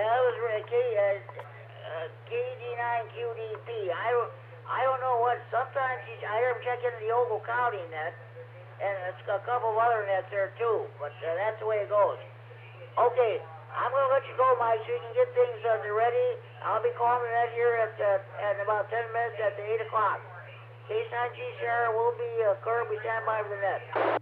That was KD9QDP. I don't know what. Sometimes I hear him check into the Ogle County net, and it's a couple of other nets there too. But that's the way it goes. Okay, I'm gonna let you go, Mike, so you can get things ready. I'll be calling the net here at about 10 minutes at the 8 o'clock. K9G Sierra will be currently stand by for the net.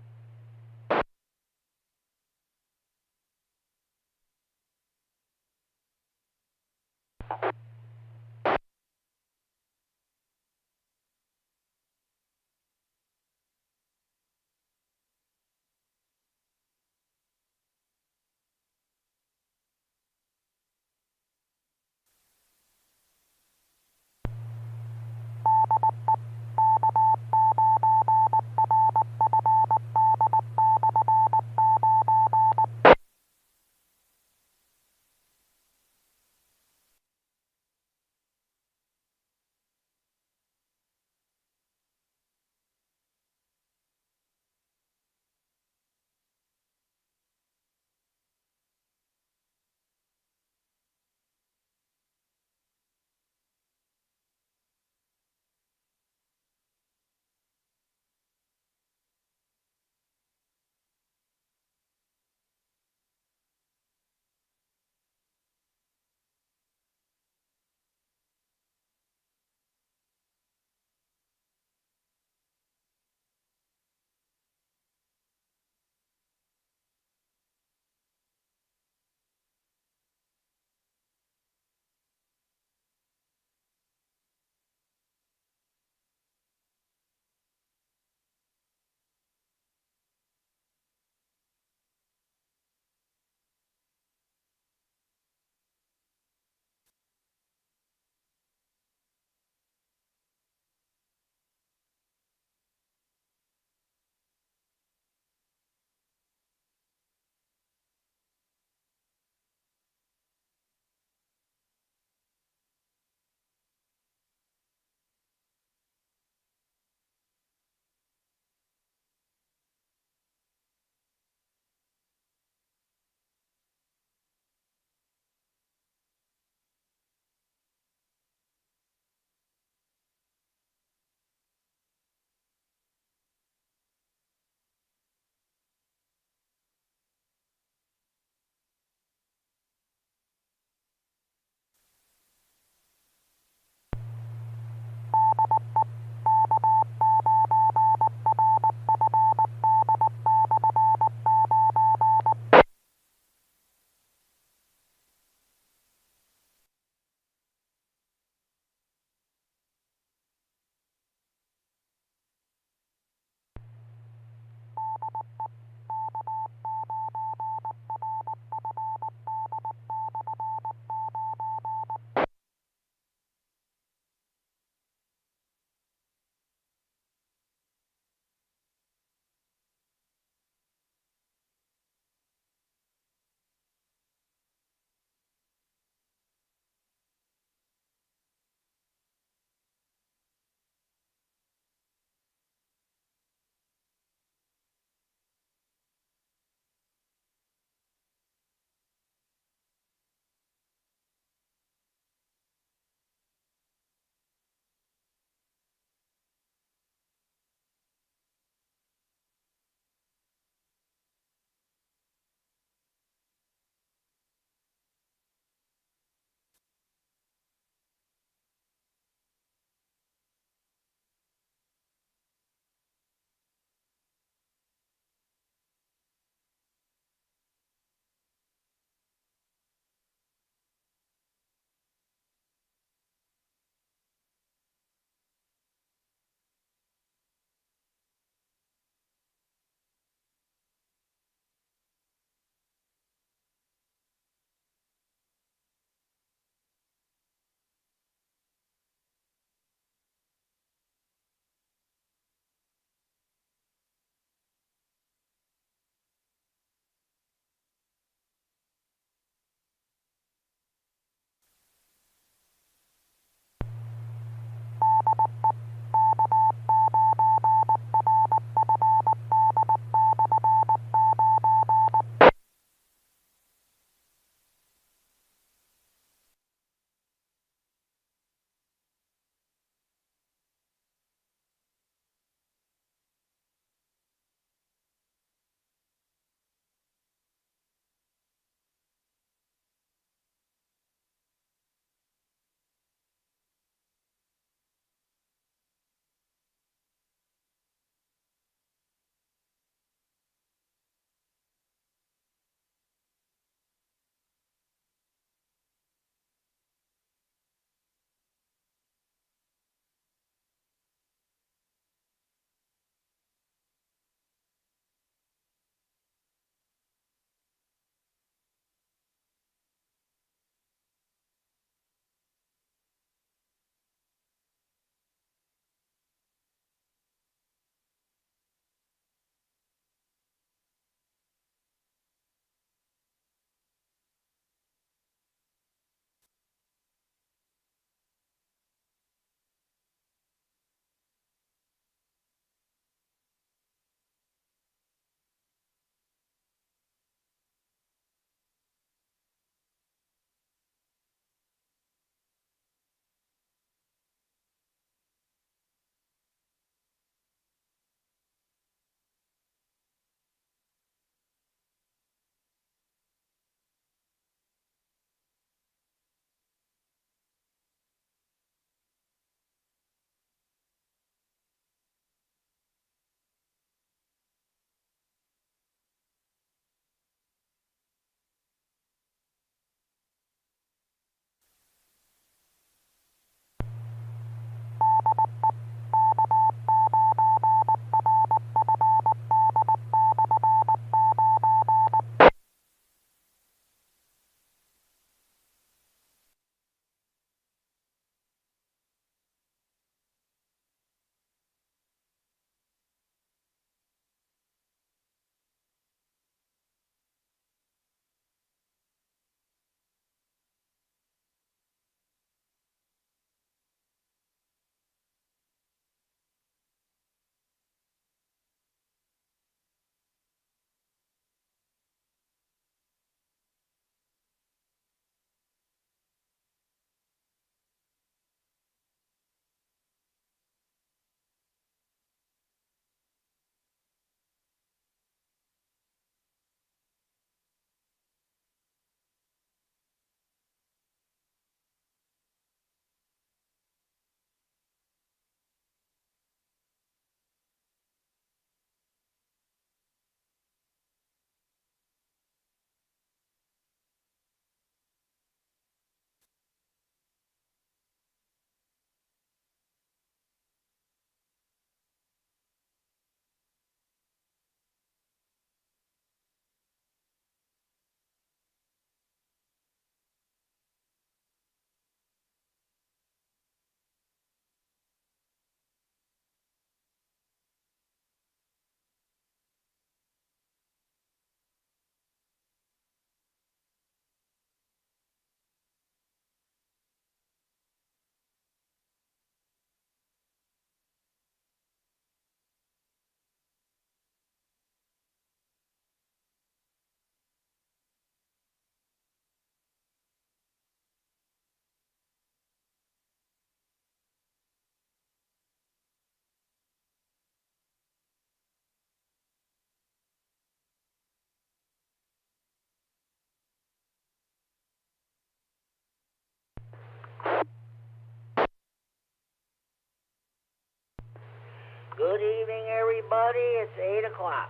Good evening, everybody. It's 8 o'clock.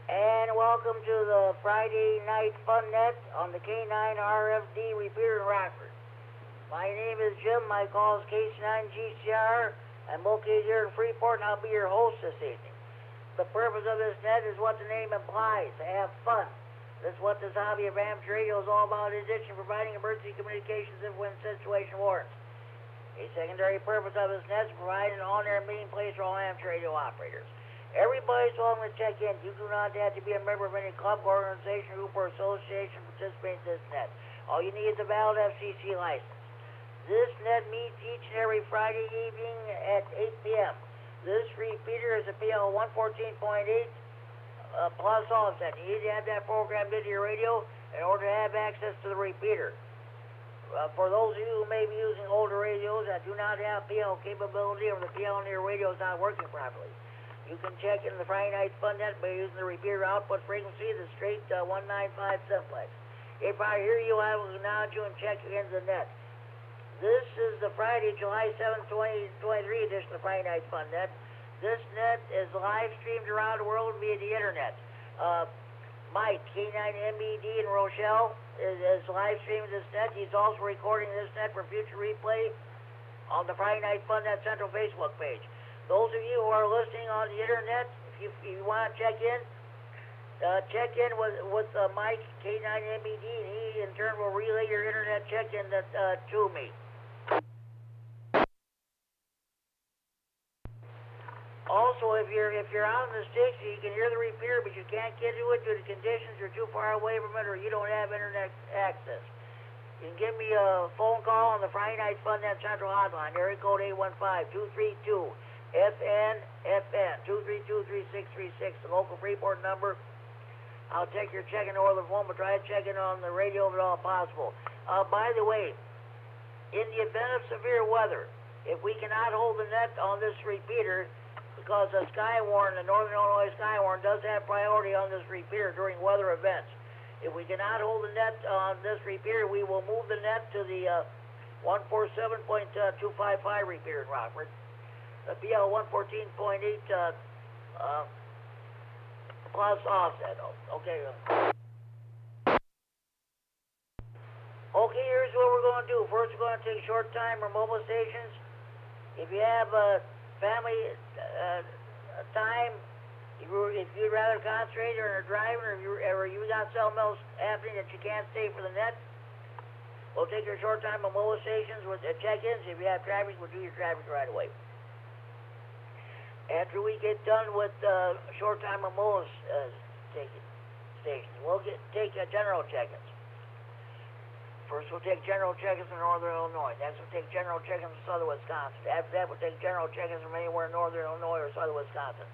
And welcome to the Friday Night Fun Net on the K9RFD Repeater in Rockford. My name is Jim. My call is K9GCR. I'm located here in Freeport, and I'll be your host this evening. The purpose of this net is what the name implies, to have fun. This is what this hobby of amateur radio is all about, in addition to providing emergency communications if when situation warrants. A secondary purpose of this net is to provide an on-air meeting place for all amateur radio operators. Everybody's welcome to check in. You do not have to be a member of any club, organization, group, or association to participate in this net. All you need is a valid FCC license. This net meets each and every Friday evening at 8 p.m. This repeater is a PL 114.8 plus offset. You need to have that programmed into your radio in order to have access to the repeater. For those of you who may be using older radios that do not have PL capability or the PL on your radio is not working properly, you can check in the Friday Night Fun Net by using the repeater output frequency, the straight 195 simplex. If I hear you, I will acknowledge you and check you into the net. This is the Friday, July 7, 2023 edition of Friday Night Fun Net. This net is live streamed around the world via the internet. Mike, K9MED in Rochelle, is live streaming this net. He's also recording this net for future replay on the Friday Night Fun Net Central Facebook page. Those of you who are listening on the internet, if you want to check in with Mike, K9MED, and he in turn will relay your internet check-in to me. Also, if you're out in the sticks, you can hear the repeater, but you can't get to it due to conditions. You're too far away from it, or you don't have internet access. You can give me a phone call on the Friday Night Fun Net Central Hotline, area code 815-232. FN 232-3636, the local Freeport number. I'll take your check-in over the phone, but try to check in on the radio if at all possible. By the way, in the event of severe weather, if we cannot hold the net on this repeater, because the Skywarn, the Northern Illinois Skywarn, does have priority on this repeater during weather events. If we cannot hold the net on this repeater, we will move the net to the 147.255 repeater in Rockford. The PL 114.8 plus offset. Okay. Okay, here's what we're going to do. First, we're going to take short time or mobile stations. If you have family time, if you'd rather concentrate or are driving, or you got something else happening that you can't stay for the net, we'll take your short time or mobile stations with check-ins. If you have traffic, we'll do your traffic right away. After we get done with short time mobile stations, we'll take general check-ins. First, we'll take general check-ins in Northern Illinois. Next, we'll take general check-ins in Southern Wisconsin. After that, we'll take general check-ins from anywhere in Northern Illinois or Southern Wisconsin.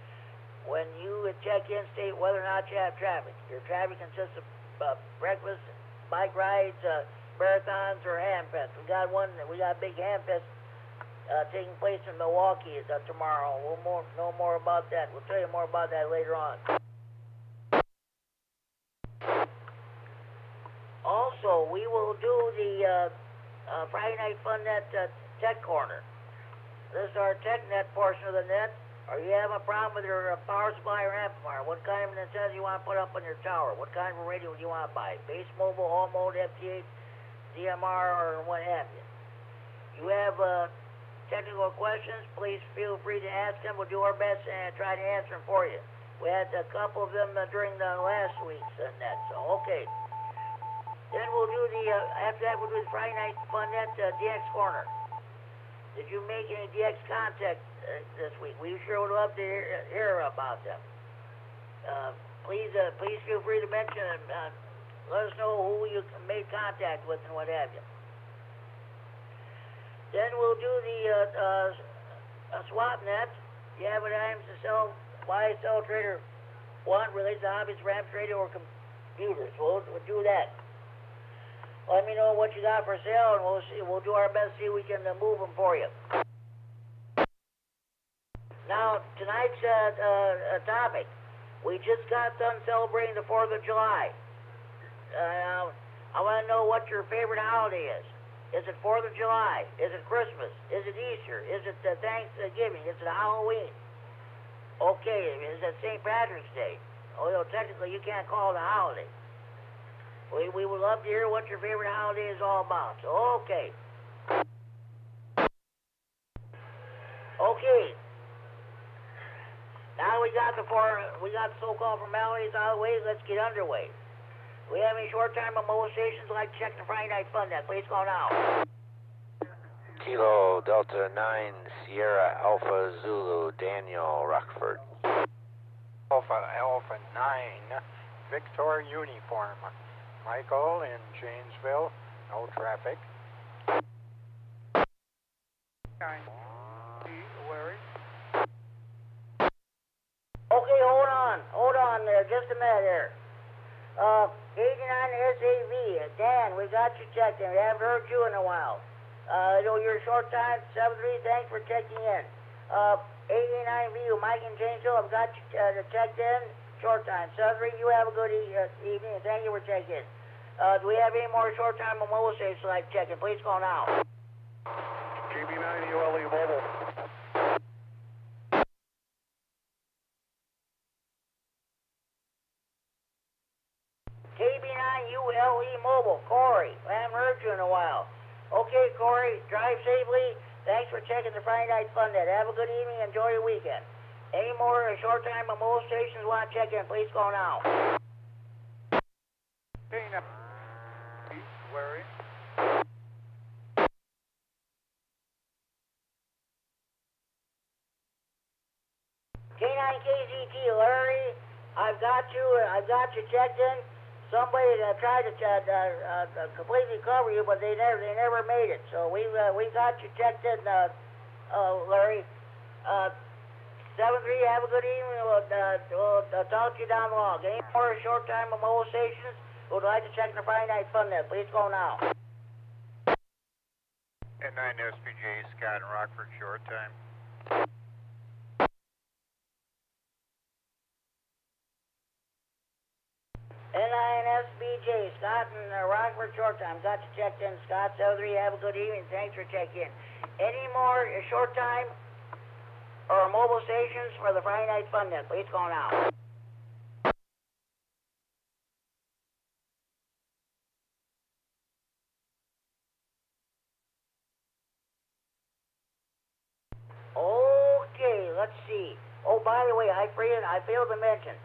When you check in, state whether or not you have traffic. Your traffic consists of breakfast, bike rides, marathons, or hamfests. We got a big hamfest taking place in Milwaukee tomorrow. We'll know more about that. We'll tell you more about that later on. Also, we will do the Friday Night Fun Net Tech Corner. This is our Tech Net portion of the net. Are you having a problem with your power supply or amplifier? What kind of an antenna do you want to put up on your tower? What kind of a radio do you want to buy? Base, mobile, all mode, FT8, DMR, or what have you? You have technical questions, please feel free to ask them. We'll do our best and try to answer them for you. We had a couple of them during the last week's net, so okay. Then we'll do after that we'll do the Friday Night Fun Net DX Corner. Did you make any DX contact this week? We sure would love to hear about them. Please feel free to mention and let us know who you made contact with and what have you. Then we'll do the swap net. You have an items to sell, buy, sell, trader want related to hobbies, ramps, radio, or computers. We'll do that. Let me know what you got for sale, and we'll do our best to see if we can move them for you. Now, tonight's topic. We just got done celebrating the 4th of July. I want to know what your favorite holiday is. Is it 4th of July? Is it Christmas? Is it Easter? Is it Thanksgiving? Is it Halloween? Okay, it's at St. Patrick's Day. Although technically you can't call it a holiday. We would love to hear what your favorite holiday is all about. So, okay. Okay. Now we got the so-called formalities out of the way. Let's get underway. We have any short-time remote stations like to check the Friday night fun net. Please go now. Kilo Delta 9 Sierra Alpha Zulu Daniel Rockford. Alpha 9 Victor Uniform. Michael in Janesville, no traffic. Larry. Okay, hold on there, just a minute here. KD9SAV, Dan, we got you checked in. We haven't heard you in a while. Your short time, 7-3, thanks for checking in. 89VU, Mike in Janesville, I've got you checked in. Short time, 7-3, you have a good evening, and thank you for checking in. Do we have any more short time mobile stations like checking? Please call now. GB9 ULE Mobile. KB9ULE Mobile, Corey. I haven't heard you in a while. Okay, Corey, drive safely. Thanks for checking the Friday night fun net. Have a good evening. Enjoy your weekend. Any more short time mobile stations want to check in? Please call now. Larry. K9KZT, Larry. I've got you checked in. Somebody tried to completely cover you, but they never made it. So we got you checked in, Larry. 7-3, have a good evening. We'll talk to you down the log. Any more short time mobile stations who would like to check the Friday night fun net? Please go now. K9SBJ, Scott and Rockford, short time. K9SBJ, Scott and Rockford, short time. Got you checked in, Scott. 7-3, have a good evening. Thanks for checking in. Any more short time or mobile stations for the Friday night fun net? Please call now. Okay, let's see. Oh, by the way, I failed to mention.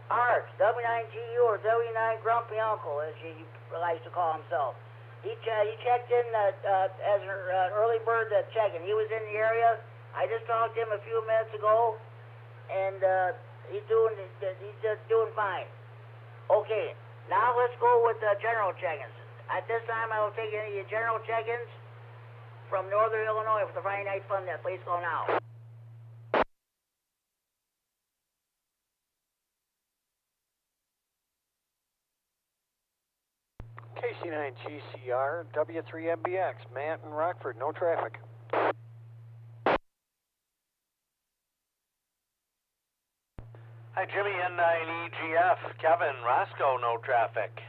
Art, W9GU or W9 Grumpy Uncle, as he likes to call himself. He checked in as an early bird check-in. He was in the area. I just talked to him a few minutes ago, and he's just doing fine. Okay, now let's go with general check-ins. At this time, I will take any general check-ins from Northern Illinois for the Friday night fun net. Please call now. KC9GCR, W3MBX, Matt and Rockford, no traffic. Hi, Jimmy, N9EGF, Kevin, Roscoe, no traffic.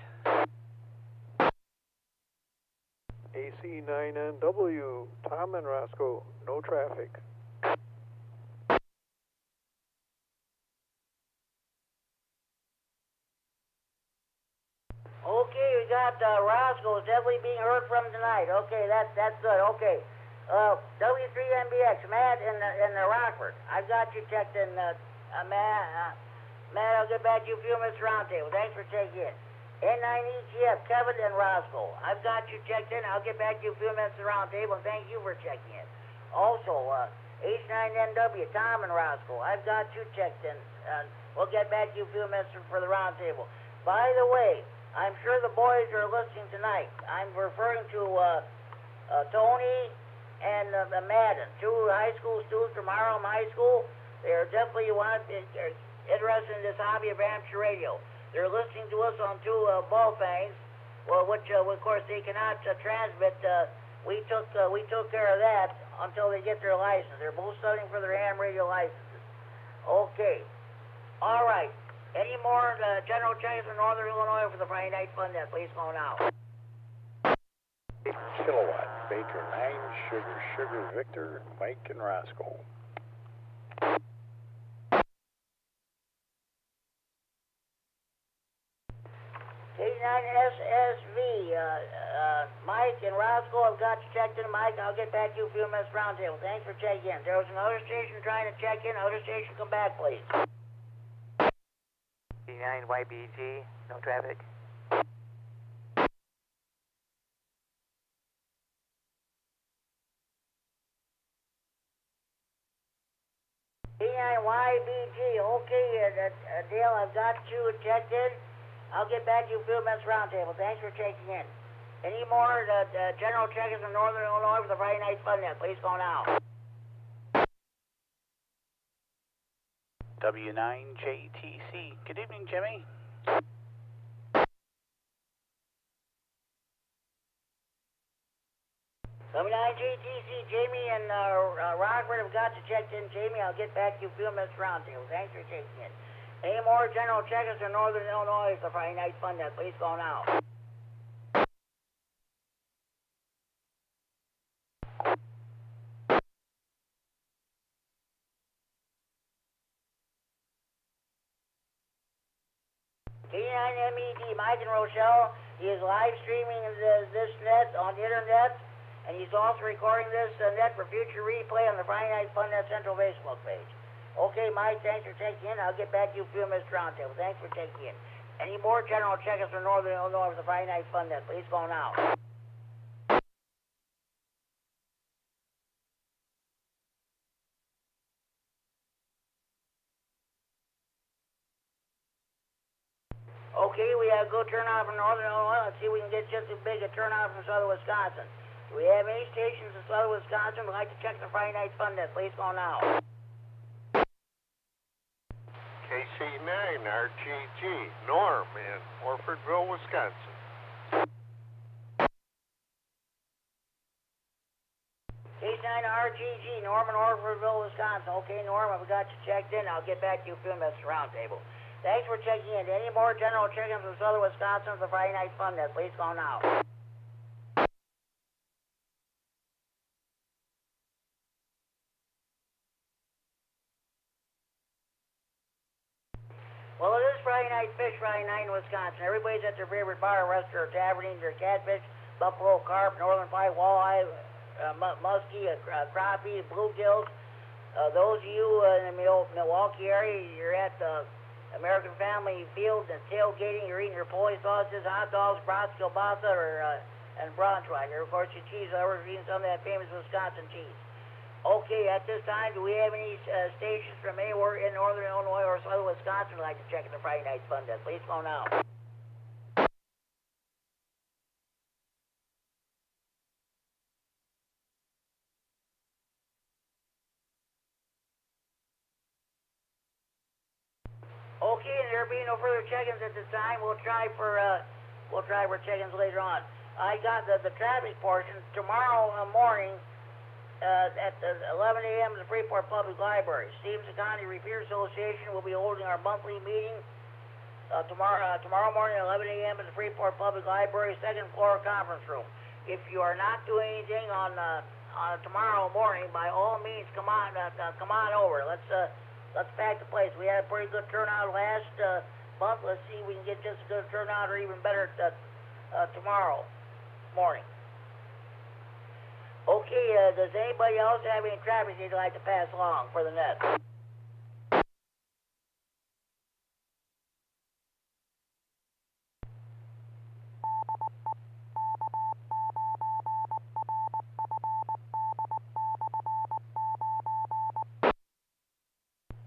AC9NW, Tom and Roscoe, no traffic. Okay, we got Roscoe definitely being heard from tonight. Okay, that's good. Okay, W3MBX, Matt in the Rockford. I've got you checked in, Matt. I'll get back to you a few minutes roundtable. Thanks for checking in. N9EGF, Kevin and Roscoe. I've got you checked in. I'll get back to you a few minutes roundtable. Thank you for checking in. Also, H9NW, Tom and Roscoe. I've got you checked in. We'll get back to you a few minutes for the roundtable. By the way, I'm sure the boys are listening tonight. I'm referring to Tony and Madden, two high school students from Harlem High School. They're definitely interested in this hobby of amateur radio. They're listening to us on two ball fangs, which of course they cannot transmit. We took care of that until they get their license. They're both studying for their ham radio licenses. Okay, all right. Any more general checks in Northern Illinois for the Friday night fun net? Please call now. Kilowatt, Baker 9, Sugar, Victor, Mike and Roscoe. K9SSV, Mike and Roscoe have got you checked in. Mike, I'll get back to you a few minutes roundtable. Thanks for checking in. There was another station trying to check in. Other station, come back, please. K9YBG, no traffic. K9YBG, okay, Dale, I've got you checked in. I'll get back to you a few minutes roundtable. Thanks for checking in. Any more general checkers from Northern Illinois for the Friday Night Fun Net? Please go now. W9JTC. Good evening, Jimmy. W9JTC, Jamie and Rockford have got you checked in. Jamie, I'll get back to you a few minutes roundtable. Thanks for checking in. Any more general checkers from Northern Illinois for the Friday Night Fun Net? Please go now. K9MED, Mike and Rochelle, he is live streaming this net on the internet, and he's also recording this net for future replay on the Friday Night Fun Net Central Facebook page. Okay, Mike, thanks for checking in. I'll get back to you a few minutes roundtable. Thanks for checking in. Any more general checkers from Northern Illinois for the Friday Night Fun Net? Please go now. Okay, we have a good turnout from Northern Illinois. Let's see if we can get just as big a turnout from Southern Wisconsin. Do we have any stations in Southern Wisconsin who'd like to check the Friday Night Fun Net? Please go now. K9RGG, Norm in Orfordville, Wisconsin. K9RGG, Norm in Orfordville, Wisconsin. Okay, Norm, I've got you checked in. I'll get back to you a few minutes roundtable. Thanks for checking in. Any more general check-ins from Southern Wisconsin for the Friday Night Fun Net? Please go now. Well, it is Friday Night Fish Friday night in Wisconsin. Everybody's at their favorite bar, restaurant, or tavern, eating their catfish, buffalo, carp, northern pike, walleye, muskie, crappie, bluegills. Those of you in the Milwaukee area, you're at the American Family Field and tailgating. You're eating your Polish sausages, hot dogs, brats, kielbasa, and Braunschweiger. Of course, your cheese, we're eating some of that famous Wisconsin cheese. Okay, at this time, do we have any stations from anywhere in Northern Illinois or Southern Wisconsin who'd like to check in the Friday Night Fun Net? Please go now. Okay, and there being no further check-ins at this time, we'll try for check-ins later on. I got the traffic portion tomorrow morning. At 11 a.m. at the Freeport Public Library. Stevenson County Repeater Association will be holding our monthly meeting tomorrow morning at 11 a.m. at the Freeport Public Library, second floor conference room. If you are not doing anything on tomorrow morning, by all means, come on over. Let's pack the place. We had a pretty good turnout last month. Let's see if we can get just as good a turnout or even better tomorrow morning. Okay, does anybody else have any traffic they'd like to pass along for the net?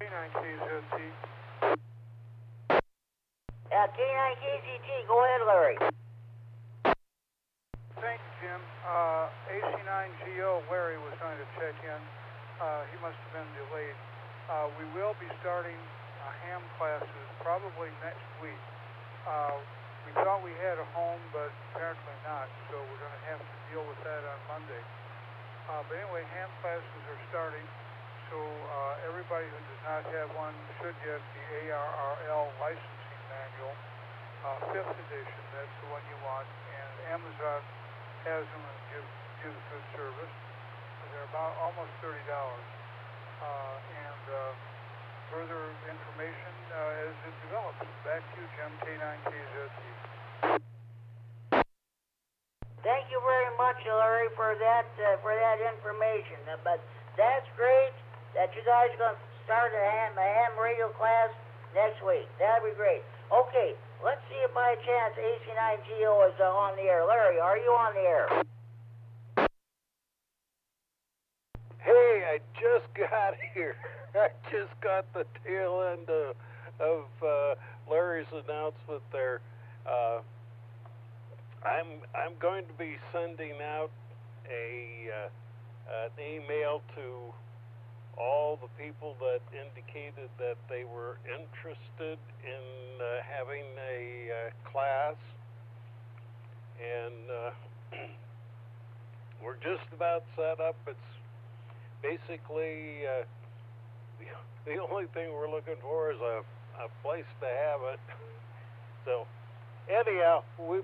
K9KZT. K9KZT, go ahead, Larry. Thank you, Jim. AC9GO, Larry was trying to check in. He must have been delayed. We will be starting ham classes probably next week. We thought we had a home, but apparently not, so we're going to have to deal with that on Monday. But anyway, ham classes are starting, so everybody who does not have one should get the ARRL licensing manual, 5th edition. That's the one you want, and Amazon has them and gives good service. They're about almost $30. And further information as it develops. Back to you, Jim, K9KZT. much, Larry, for that information. But that's great that you guys are going to start a ham radio class next week. That'd be great. Okay, let's see if by chance AC9GO is on the air. Larry, are you on the air? Hey, I just got here. I just got the tail end of Larry's announcement there. I'm going to be sending out an email to all the people that indicated that they were interested in having a class, and we're just about set up. It's basically the only thing we're looking for is a place to have it. So anyhow, we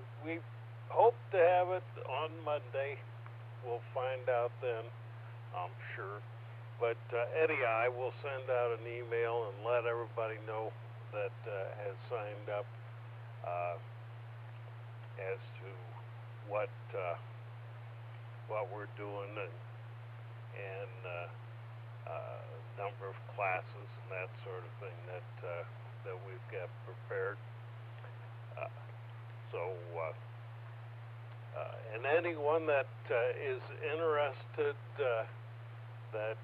hope to have it on Monday. We'll find out then, I'm sure. But anyhow, I will send out an email and let everybody know that has signed up as to what we're doing and number of classes and that sort of thing that we've got prepared. And anyone that is interested that